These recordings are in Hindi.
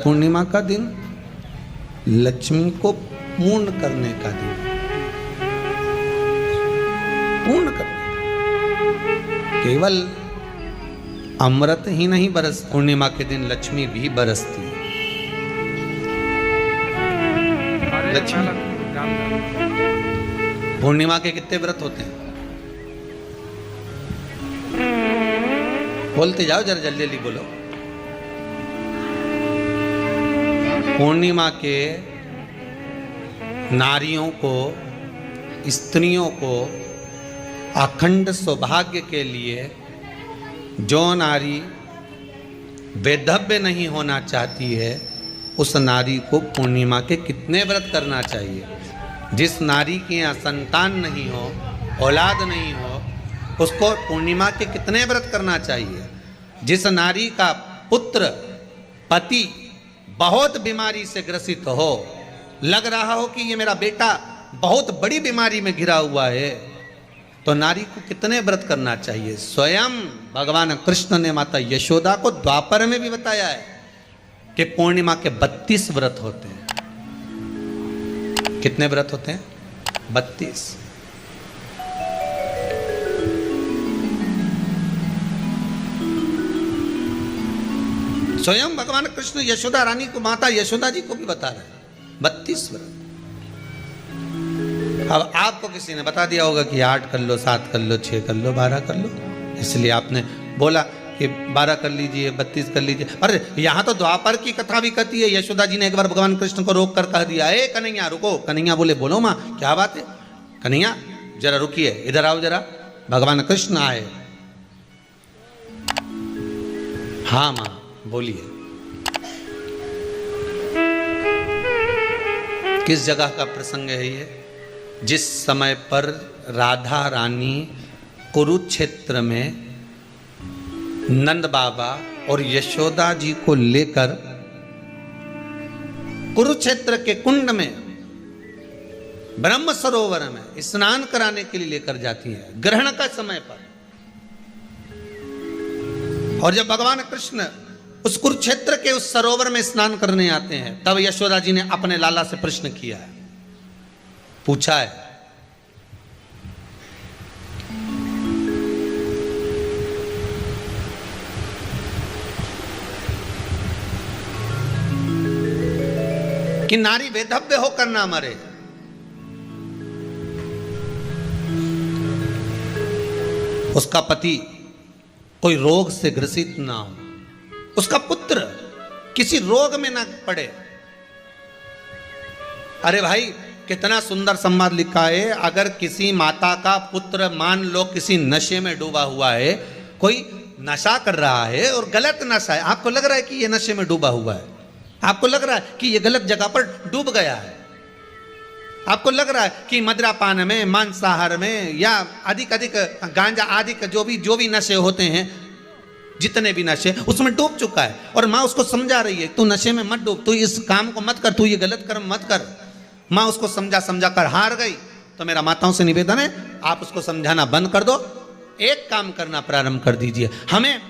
पूर्णिमा का दिन लक्ष्मी को पूर्ण करने का दिन, पूर्ण करने का। केवल अमृत ही नहीं बरस, पूर्णिमा के दिन लक्ष्मी भी बरसती है। लक्ष्मी पूर्णिमा के कितने व्रत होते हैं? बोलते जाओ, जरा जल्दी जल्दी बोलो। पूर्णिमा के नारियों को, स्त्रियों को अखंड सौभाग्य के लिए, जो नारी वैधव्य नहीं होना चाहती है उस नारी को पूर्णिमा के कितने व्रत करना चाहिए? जिस नारी के यहाँ संतान नहीं हो, औलाद नहीं हो, उसको पूर्णिमा के कितने व्रत करना चाहिए? जिस नारी का पुत्र, पति बहुत बीमारी से ग्रसित हो, लग रहा हो कि ये मेरा बेटा बहुत बड़ी बीमारी में घिरा हुआ है, तो नारी को कितने व्रत करना चाहिए? स्वयं भगवान कृष्ण ने माता यशोदा को द्वापर में भी बताया है कि पूर्णिमा के 32 व्रत होते हैं। कितने व्रत होते हैं? 32। स्वयं भगवान कृष्ण यशोदा रानी को, माता यशोदा जी को भी बता रहे हैं 32 व्रत। अब आपको किसी ने बता दिया होगा कि 8 कर लो, 7 कर लो, 6 कर लो, 12 कर लो, इसलिए आपने बोला कि 12 कर लीजिए, 32 कर लीजिए। अरे यहाँ तो द्वापर की कथा भी कहती है। यशोदा जी ने एक बार भगवान कृष्ण को रोक कर कह दिया, ए कन्हैया रुको। कन्हैया बोले, बोलो माँ क्या बात है? कन्हैया जरा रुकिए, इधर आओ जरा। भगवान कृष्ण आए। हाँ माँ बोलिए। किस जगह का प्रसंग है ये? जिस समय पर राधा रानी कुरुक्षेत्र में नंद बाबा और यशोदा जी को लेकर कुरुक्षेत्र के कुंड में, ब्रह्म सरोवर में स्नान कराने के लिए लेकर जाती है, ग्रहण का समय पर। और जब भगवान कृष्ण उस कुरुक्षेत्र के उस सरोवर में स्नान करने आते हैं, तब यशोदा जी ने अपने लाला से प्रश्न किया है, पूछा है कि नारी वैधव्य होकर ना मरे। उसका पति कोई रोग से ग्रसित ना हो, उसका पुत्र किसी रोग में ना पड़े। अरे भाई कितना सुंदर संवाद लिखा है। अगर किसी माता का पुत्र मान लो किसी नशे में डूबा हुआ है, कोई नशा कर रहा है और गलत नशा है, आपको लग रहा है कि ये नशे में डूबा हुआ है, आपको लग रहा है कि ये गलत जगह पर डूब गया है, आपको लग रहा है कि मदिरापान में, मांसाहार में या अधिक गांजा आदि का जो भी नशे होते हैं, जितने भी नशे, उसमें डूब चुका है। और माँ उसको समझा रही है, तू नशे में मत डूब, तू इस काम को मत कर, तू ये गलत कर्म मत कर। माँ उसको समझा कर हार गई। तो मेरा माताओं से निवेदन है, आप उसको समझाना बंद कर दो, एक काम करना प्रारंभ कर दीजिए। हमें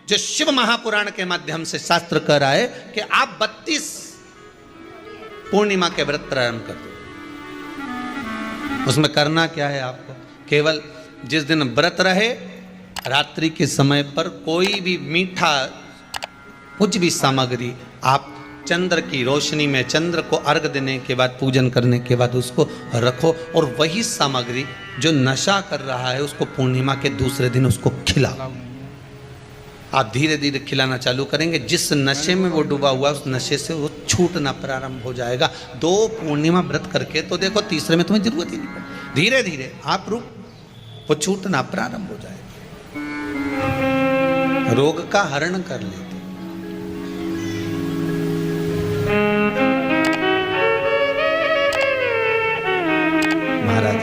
जो शिव महापुराण के माध्यम से शास्त्र कह रहा है कि आप 32 पूर्णिमा के व्रत प्रारंभ कर दो। उसमें करना क्या है आपको? केवल जिस दिन व्रत रहे, रात्रि के समय पर कोई भी मीठा, कुछ भी सामग्री आप चंद्र की रोशनी में, चंद्र को अर्घ देने के बाद, पूजन करने के बाद उसको रखो, और वही सामग्री जो नशा कर रहा है उसको पूर्णिमा के दूसरे दिन उसको खिलाओ। आप धीरे धीरे खिलाना चालू करेंगे, जिस नशे में वो डूबा हुआ उस नशे से वो छूटना प्रारंभ हो जाएगा। 2 पूर्णिमा व्रत करके तो देखो, तीसरे में तुम्हें जरूरत ही नहीं पड़ेगी। धीरे धीरे आप वो छूटना प्रारंभ हो जाएगा, रोग का हरण कर लेते। महाराज,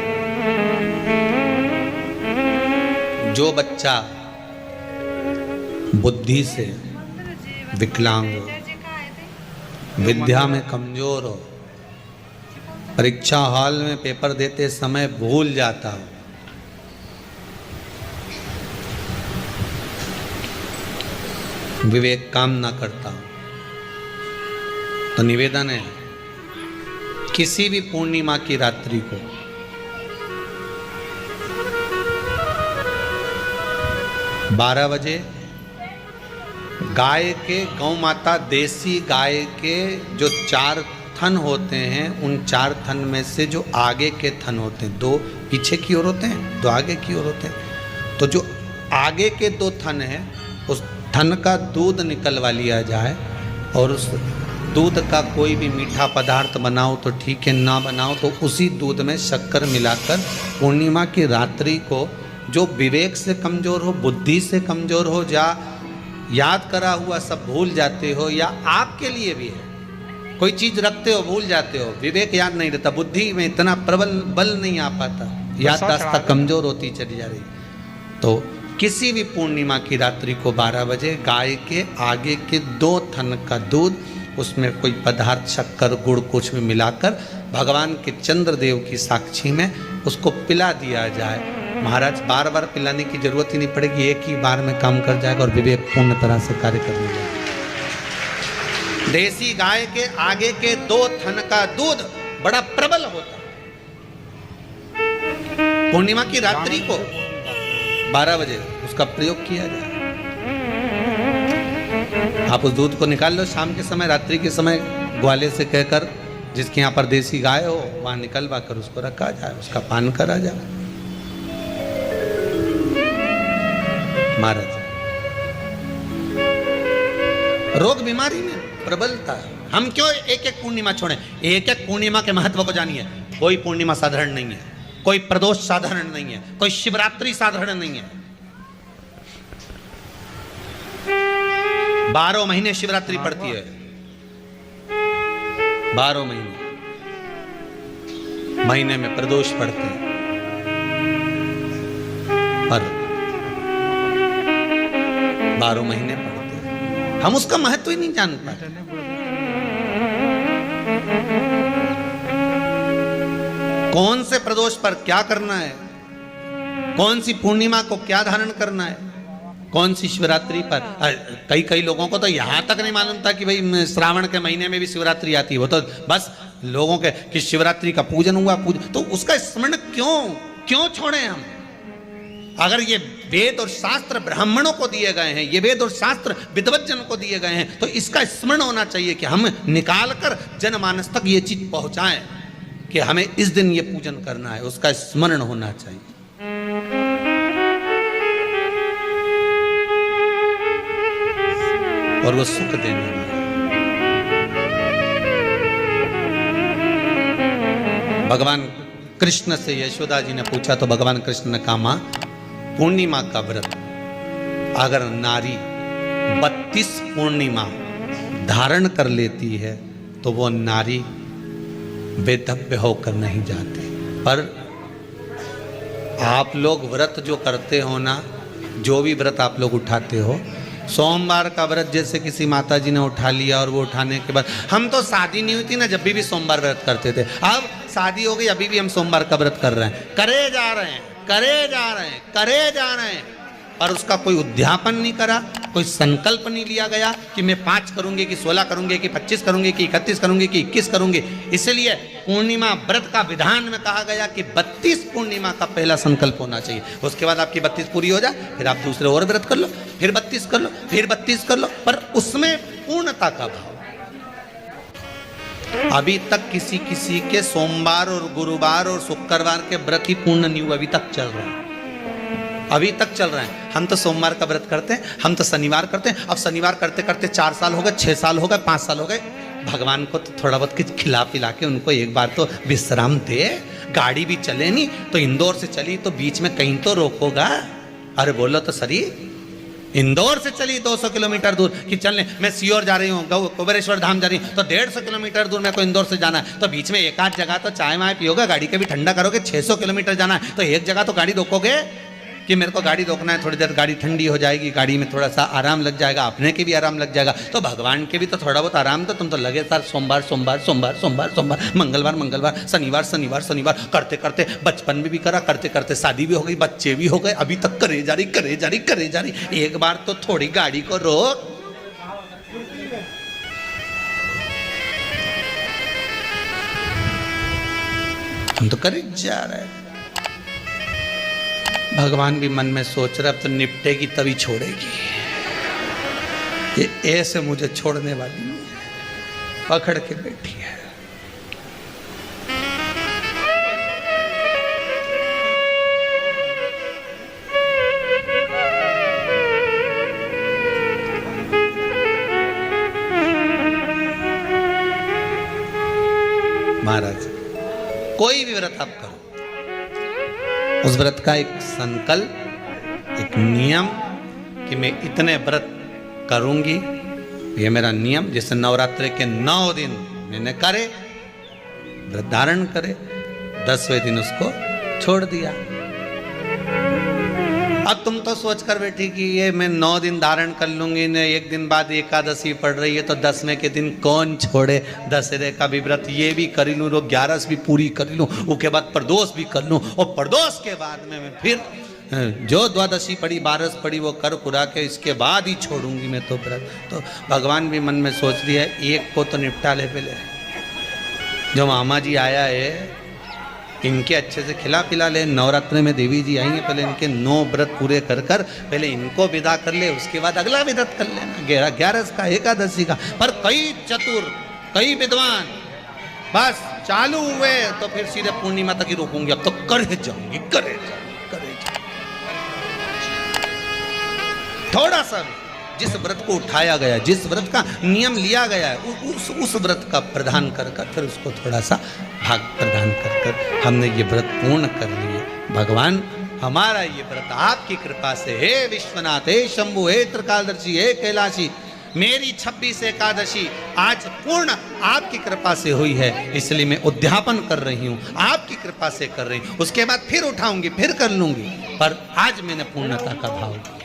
जो बच्चा बुद्धि से विकलांग हो, विद्या में कमजोर हो, परीक्षा हॉल में पेपर देते समय भूल जाता हो, विवेक काम ना करता हो, तो निवेदन है, किसी भी पूर्णिमा की रात्रि को बारह बजे गाय के, गौ माता देसी गाय के जो 4 थन होते हैं, उन 4 थन में से जो आगे के थन होते हैं, 2 पीछे की ओर होते हैं, 2 आगे की ओर होते हैं, तो जो आगे के 2 थन हैं उस थन का दूध निकलवा लिया जाए और उस दूध का कोई भी मीठा पदार्थ बनाओ तो ठीक है, ना बनाओ तो उसी दूध में शक्कर मिलाकर पूर्णिमा की रात्रि को, जो विवेक से कमज़ोर हो, बुद्धि से कमज़ोर हो, या याद करा हुआ सब भूल जाते हो, या आपके लिए भी है कोई चीज़ रखते हो भूल जाते हो, विवेक याद नहीं रहता, बुद्धि में इतना प्रबल बल नहीं आ पाता, याददाश्त कमज़ोर होती चली जा रही, तो किसी भी पूर्णिमा की रात्रि को 12 बजे गाय के आगे के 2 थन का दूध, उसमें कोई पदार्थ शक्कर गुड़ कुछ भी मिलाकर भगवान के चंद्रदेव की साक्षी में उसको पिला दिया जाए। महाराज बार बार पिलाने की जरूरत ही नहीं पड़ेगी, एक ही बार में काम कर जाएगा और विवेक पूर्ण तरह से कार्य करने जाएगा। देसी गाय के आगे के 2 थन का दूध बड़ा प्रबल होता है। पूर्णिमा की रात्रि को 12 बजे उसका प्रयोग किया जाए। आप उस दूध को निकाल लो शाम के समय, रात्रि के समय ग्वाले से कहकर जिसके यहाँ पर देसी गाय हो वहां निकलवा कर उसको रखा जाए, उसका पान करा जाए। महाराज रोग बीमारी में प्रबलता है, हम क्यों एक एक पूर्णिमा छोड़ें? एक एक पूर्णिमा के महत्व को जानिए। कोई पूर्णिमा साधारण नहीं है, कोई प्रदोष साधारण नहीं है, कोई शिवरात्रि साधारण नहीं है। 12 महीने शिवरात्रि पड़ती है, 12 महीने में प्रदोष पड़ते हैं, पर 12 महीने पड़ते हैं, हम उसका महत्व ही नहीं जान पाते। कौन से प्रदोष पर क्या करना है, कौन सी पूर्णिमा को क्या धारण करना है, कौन सी शिवरात्रि पर। कई लोगों को तो यहां तक नहीं मालूम था कि भाई श्रावण के महीने में भी शिवरात्रि आती है। वो तो बस लोगों के कि शिवरात्रि का पूजन हुआ, तो उसका स्मरण क्यों छोड़े हम? अगर ये वेद और शास्त्र ब्राह्मणों को दिए गए हैं, ये वेद और शास्त्र विद्वज्जन को दिए गए हैं, तो इसका स्मरण होना चाहिए कि हम निकाल कर जनमानस तक ये चीज पहुंचाएं कि हमें इस दिन ये पूजन करना है, उसका स्मरण होना चाहिए। और वो सुख देने वाला। भगवान कृष्ण से यशोदा जी ने पूछा तो भगवान कृष्ण ने कहा, मां पूर्णिमा का व्रत अगर नारी 32 पूर्णिमा धारण कर लेती है तो वो नारी बेधव्य होकर नहीं जाती। पर आप लोग व्रत जो करते हो ना, जो भी व्रत आप लोग उठाते हो, सोमवार का व्रत जैसे किसी माता जी ने उठा लिया और वो उठाने के बाद, हम तो शादी नहीं हुई थी ना जब भी सोमवार व्रत करते थे, अब शादी हो गई अभी भी हम सोमवार का व्रत कर रहे हैं, करे जा रहे हैं, और उसका कोई उद्यापन नहीं करा, कोई संकल्प नहीं लिया गया कि मैं 5 करूंगी कि 16 करूंगी कि 25 करूंगी कि 31 करूंगी कि 21 करूंगी। इसलिए पूर्णिमा व्रत का विधान में कहा गया कि 32 पूर्णिमा का पहला संकल्प होना चाहिए। उसके बाद आपकी 32 पूरी हो जाए, फिर आप दूसरे और व्रत कर लो, फिर 32 कर लो, फिर 32 कर लो, पर उसमें पूर्णता का भाव। अभी तक किसी के सोमवार और गुरुवार और शुक्रवार के व्रत ही पूर्ण नहीं हुआ, अभी तक चल रहा है, अभी तक चल रहा है। हम तो सोमवार का व्रत करते हैं, हम तो शनिवार करते हैं, अब शनिवार करते करते 4 साल हो गए, 6 साल हो गए, 5 साल हो गए। भगवान को तो थोड़ा बहुत कुछ खिला पिला के उनको एक बार तो विश्राम दे। गाड़ी भी चले नहीं तो इंदौर से चली तो बीच में कहीं तो रोकोगा। अरे बोलो तो सरी, इंदौर से चली 200 किलोमीटर दूर कि चलने, मैं सीहोर जा रही हूँ, कुबेरेश्वर धाम जा रही हूँ, तो 150 किलोमीटर दूर मेरे को इंदौर से जाना है, तो बीच में एक आध जगह तो चाय वाय पियोगे, गाड़ी के भी ठंडा करोगे। 600 किलोमीटर जाना है तो एक जगह तो गाड़ी रोकोगे कि मेरे को गाड़ी रोकना है, थोड़ी देर गाड़ी ठंडी हो जाएगी, गाड़ी में थोड़ा सा आराम लग जाएगा, अपने के भी आराम लग जाएगा, तो भगवान के भी तो थोड़ा बहुत आराम। तो तुम तो लगे सर सोमवार सोमवार सोमवार सोमवार सोमवार, मंगलवार मंगलवार, शनिवार शनिवार शनिवार, करते करते बचपन में भी करा, करते करते शादी भी हो गई, बच्चे भी हो गए, अभी तक करे जा रही। एक बार तो थोड़ी गाड़ी को रोक। हम तो कर ही जा रहे हैं। भगवान भी मन में सोच रहा अब तो निपटेगी तभी छोड़ेगी, ये ऐसे मुझे छोड़ने वाली नहीं है, पकड़ के बैठी है। महाराज कोई भी व्रत आप करो, उस व्रत का एक संकल्प, एक नियम कि मैं इतने व्रत करूंगी, ये मेरा नियम। जैसे नवरात्रि के 9 दिन मैंने करे, व्रत धारण करे, 10वें दिन उसको छोड़ दिया। अब तुम तो सोच कर बैठी कि ये मैं 9 दिन धारण कर लूंगी ने, एक दिन बाद एकादशी पड़ रही है तो 10वें के दिन कौन छोड़े, दशहरे का भी व्रत ये भी कर लूँ, 11 भी पूरी कर लूँ, उसके बाद प्रदोष भी कर लूँ, और प्रदोष के बाद में मैं फिर जो द्वादशी पड़ी 12 पड़ी वो कर पुरा के इसके बाद ही छोड़ूंगी मैं तो व्रत। तो भगवान भी मन में सोच लिया एक को तो निपटा ले पहले, जो मामा जी आया है इनके अच्छे से खिला पिला ले, नवरात्रि में देवी जी आई हैं, पहले इनके 9 व्रत पूरे कर कर पहले इनको विदा कर ले, उसके बाद अगला व्रत कर लेना 11 का एकादशी का। पर कई चतुर, कई विद्वान बस चालू हुए तो फिर सीधे पूर्णिमा तक ही रोकूंगी, अब तो करे जाऊंगी, करे जाऊंगी। थोड़ा सा जिस व्रत को उठाया गया, जिस व्रत का नियम लिया गया है, उस व्रत का प्रदान कर कर फिर उसको थोड़ा सा भाग प्रदान कर कर हमने ये व्रत पूर्ण कर लिए। भगवान हमारा ये व्रत आपकी कृपा से, हे विश्वनाथ, हे शंभु, हे त्रिकालदर्शी, हे कैलाशी, मेरी 26 एकादशी आज पूर्ण आपकी कृपा से हुई है, इसलिए मैं उद्यापन कर रही हूँ, आपकी कृपा से कर रही हूँ। उसके बाद फिर उठाऊंगी, फिर कर लूंगी, पर आज मैंने पूर्णता का भाव किया।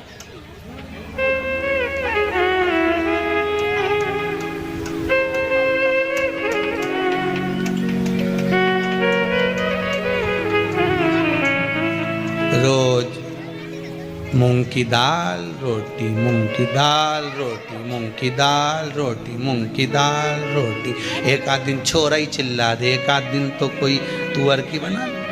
रोज मूंग की दाल रोटी, मूंग की दाल रोटी, मूंग की दाल रोटी, मूंग की दाल रोटी। एक आध दिन छोरा ही चिल्ला दे, एक आध दिन तो कोई तुअर की बना लो,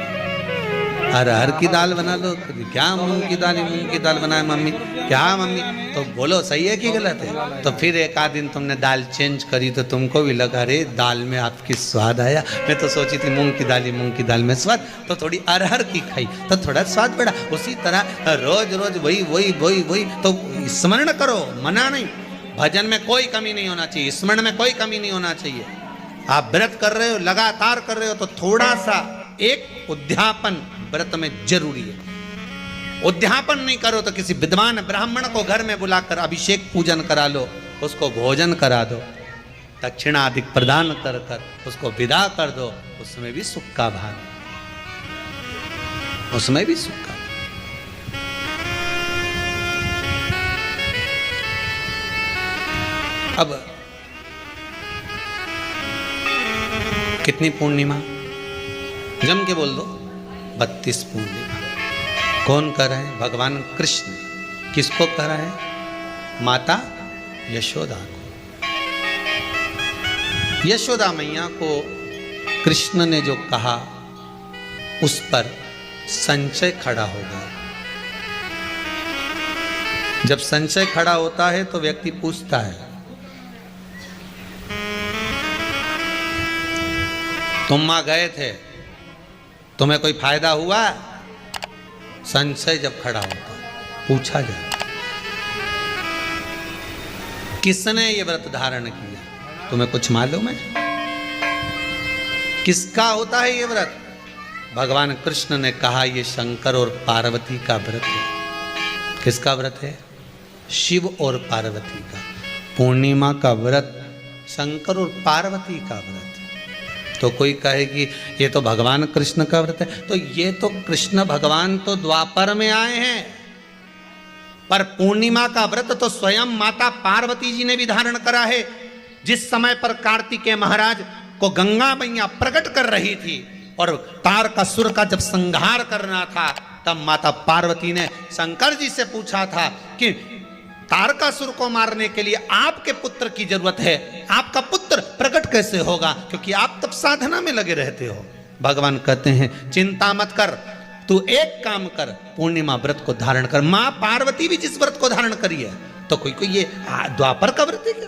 अरहर की दाल बना लो। क्या मूंग की दाल बनाए मम्मी, क्या मम्मी? तो बोलो सही है कि गलत है? तो फिर एक आध दिन तुमने दाल चेंज करी तो तुमको भी लगा अरे दाल में आपकी स्वाद आया। मैं तो सोची थी मूंग की दाल में स्वाद, तो थोड़ी अरहर की खाई तो थोड़ा स्वाद बढ़ा। उसी तरह रोज रोज वही तो स्मरण करो, मना नहीं। भजन में कोई कमी नहीं होना चाहिए, स्मरण में कोई कमी नहीं होना चाहिए। आप व्रत कर रहे हो, लगातार कर रहे हो, तो थोड़ा सा एक उद्यापन व्रत में जरूरी है। उद्यापन नहीं करो तो किसी विद्वान ब्राह्मण को घर में बुलाकर अभिषेक पूजन करा लो, उसको भोजन करा दो, दक्षिणादिक प्रदान कर कर उसको विदा कर दो, उसमें भी सुख का भाग, उसमें भी सुख का। अब कितनी पूर्णिमा जम के बोल दो, 32 पूर्णिमा। कौन कर रहे हैं? भगवान कृष्ण। किसको कर रहे हैं? माता यशोदा को। यशोदा मैया को कृष्ण ने जो कहा उस पर संशय खड़ा हो गया। जब संशय खड़ा होता है तो व्यक्ति पूछता है तुम वहां गए थे, तुम्हें कोई फायदा हुआ? संशय जब खड़ा होता पूछा जाए किसने ये व्रत धारण किया, तुम्हें कुछ मालूम है? किसका होता है ये व्रत? भगवान कृष्ण ने कहा ये शंकर और पार्वती का व्रत है। किसका व्रत है? शिव और पार्वती का। पूर्णिमा का व्रत शंकर और पार्वती का व्रत है। तो कोई कहे कि ये तो भगवान कृष्ण का व्रत है, तो ये तो कृष्ण भगवान तो द्वापर में आए हैं, पर पूर्णिमा का व्रत तो स्वयं माता पार्वती जी ने भी धारण करा है। जिस समय पर कार्तिकेय महाराज को गंगा मैया प्रकट कर रही थी और तारकासुर का जब संहार करना था, तब माता पार्वती ने शंकर जी से पूछा था कि तारकासुर को मारने के लिए आपके पुत्र की जरूरत है, आपका पुत्र प्रकट कैसे होगा? क्योंकि आप तब साधना में लगे रहते हो। भगवान कहते हैं चिंता मत कर, तू एक काम कर, पूर्णिमा व्रत को धारण कर। मां पार्वती भी जिस व्रत को धारण करी है, तो कोई ये द्वापर का व्रत है क्या?